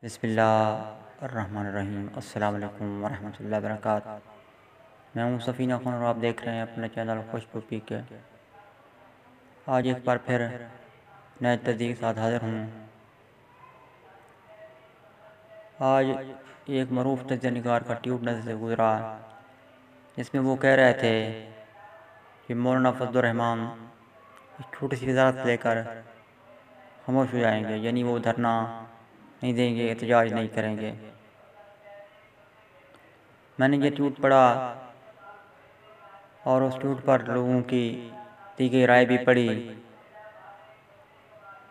بسم اللہ الرحمن الرحیم۔ السلام علیکم ورحمۃ اللہ وبرکاتہ۔ میں ہوں سفینہ خان اور آپ دیکھ رہے ہیں اپنا چینل خوشبو پی کے۔ آج ایک بار پھر نئے تجزیے کے ساتھ حاضر ہوں۔ آج ایک معروف تجزیہ نگار کا ٹویٹ نظر سے گزرا جس میں وہ کہہ رہے تھے کہ مولانا فضل الرحمان ایک چھوٹی سی وزارت لے کر خاموش ہو جائیں گے، یعنی وہ دھرنا نہیں دیں گے، احتجاج نہیں کریں گے۔ میں نے یہ ٹویٹ پڑھا اور اس ٹویٹ پر لوگوں کی دی گئی رائے بھی پڑھی۔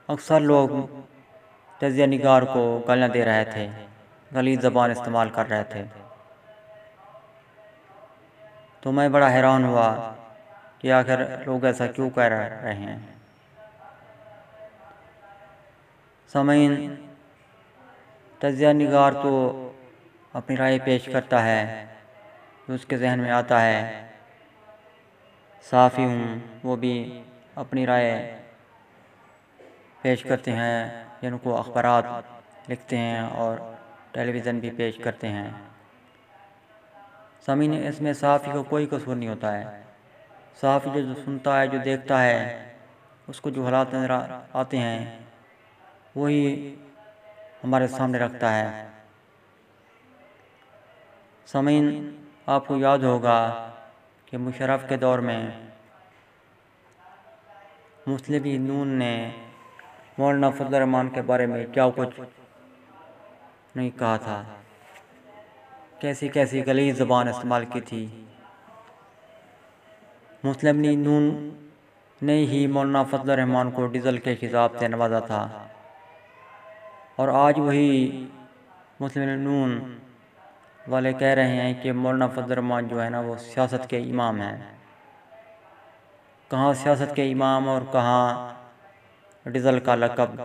اکثر لوگ تجزیہ نگار کو گالیاں دے رہے تھے، غلیظ زبان استعمال کر رہے تھے۔ تو میں بڑا حیران ہوا کہ آخر لوگ ایسا کیوں کہہ رہے ہیں۔ سامعین، تجزیہ نگار تو اپنی رائے پیش کرتا ہے جو اس کے ذہن میں آتا ہے۔ صحافی ہوں، وہ بھی اپنی رائے پیش کرتے ہیں، جن کو اخبارات لکھتے ہیں اور ٹیلی ویژن بھی پیش کرتے ہیں۔ سامعین، اس میں صحافی کو کوئی قصور نہیں ہوتا ہے۔ صحافی جو سنتا ہے، جو دیکھتا ہے، اس کو جو حالات نظر آتے ہیں وہی ہمارے سامنے رکھتا ہے۔ سامعین، آپ کو یاد ہوگا کہ مشرف کے دور میں مسلم لیگ نون نے مولانا فضل الرحمان کے بارے میں کیا کچھ نہیں کہا تھا، کیسی کیسی غلیظ زبان استعمال کی تھی۔ مسلم لیگ نون نے ہی مولانا فضل الرحمان کو ڈیزل کے خطاب سے نوازا تھا، اور آج وہی مسلم لیگ نون والے کہہ رہے ہیں کہ مولانا فضل الرحمان جو ہے نا وہ سیاست کے امام ہیں۔ کہاں سیاست کے امام اور کہاں ڈیزل کا لقب۔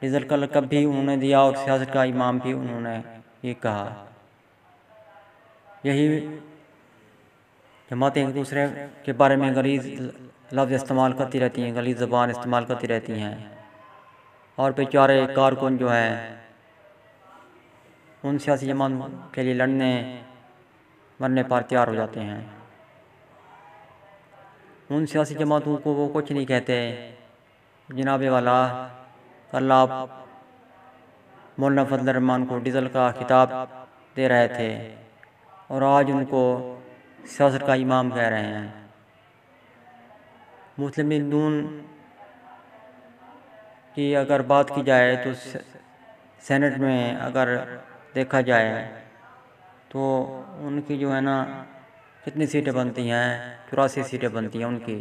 ڈیزل کا لقب بھی انہوں نے دیا اور سیاست کا امام بھی انہوں نے یہ کہا۔ یہی جماعتیں ایک دوسرے کے بارے میں غلیظ لفظ استعمال کرتی رہتی ہیں، غلیظ زبان استعمال کرتی رہتی ہیں، اور بیچارے کارکن جو ہیں ان سیاسی جماعتوں کے لیے لڑنے مرنے پر تیار ہو جاتے ہیں۔ ان سیاسی جماعتوں کو وہ کچھ نہیں کہتے۔ جناب والا کل آپ مولانا فضل الرحمان کو ڈیزل کا خطاب دے رہے تھے اور آج ان کو سیاست کا امام کہہ رہے ہیں۔ مسلم لیگ نون کی اگر بات کی جائے تو سینٹ میں اگر دیکھا جائے تو ان کی جو ہے نا کتنی سیٹیں بنتی ہیں، 84 سیٹیں بنتی ہیں ان کی،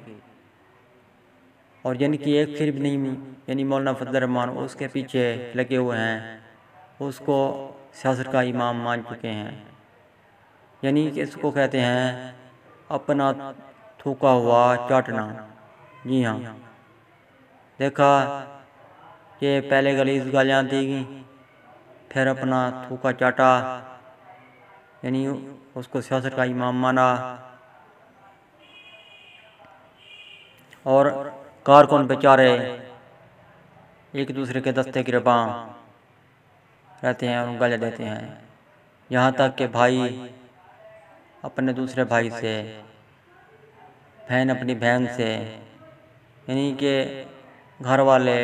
اور جن کی ایک پھر بھی نہیں، یعنی مولانا فضل الرحمان اس کے پیچھے لگے ہوئے ہیں، اس کو سیاست کا امام مان چکے ہیں۔ یعنی کہ اس کو کہتے ہیں اپنا تھوکا ہوا چاٹنا۔ جی ہاں، دیکھا کہ پہلے غلیظ گالیاں دی گئیں، پھر اپنا تھوکا چاٹا، یعنی اس کو سیاست کا امام مانا، اور کارکن بیچارے ایک دوسرے کے دستے گرباں رہتے ہیں اور گالیاں دیتے ہیں، یہاں تک کہ بھائی اپنے دوسرے بھائی سے، بہن اپنی بہن سے، یعنی کہ گھر والے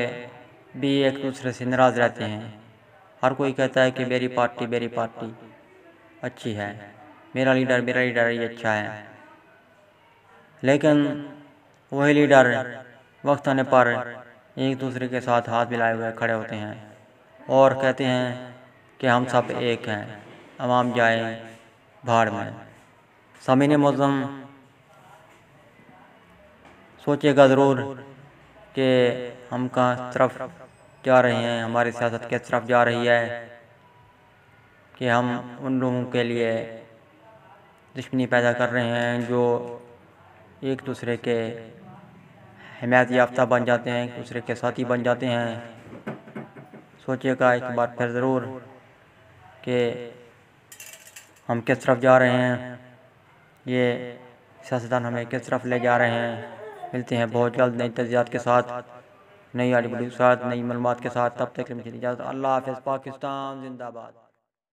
بھی ایک دوسرے سے ناراض رہتے ہیں۔ ہر کوئی کہتا ہے کہ میری پارٹی اچھی ہے، میرا لیڈر ہی اچھا ہے، لیکن وہی لیڈر وقت آنے پر ایک دوسرے کے ساتھ ہاتھ ملائے ہوئے کھڑے ہوتے ہیں اور کہتے ہیں کہ ہم سب ایک ہیں، عوام جائیں بھاڑ میں۔ سامعین معظم، سوچے گا ضرور کہ ہم کہاں طرف جا رہے ہیں، ہماری سیاست کس طرف جا رہی ہے کہ ہم ان لوگوں کے لیے دشمنی پیدا کر رہے ہیں جو ایک دوسرے کے حمایت یافتہ بن جاتے ہیں، ایک دوسرے کے ساتھی بن جاتے ہیں۔ سوچے گا ایک بار پھر ضرور کہ ہم کس طرف جا رہے ہیں، یہ سیاستدان ہمیں کس طرف لے جا رہے ہیں۔ ملتے ہیں بہت جلد نئی تجزیات کے ساتھ۔ نئی آرٹیکل کے ساتھ نئی معلومات کے ساتھ، تب تک کے لیے مجھے اجازت۔ اللہ حافظ۔ پاکستان زندہ باد۔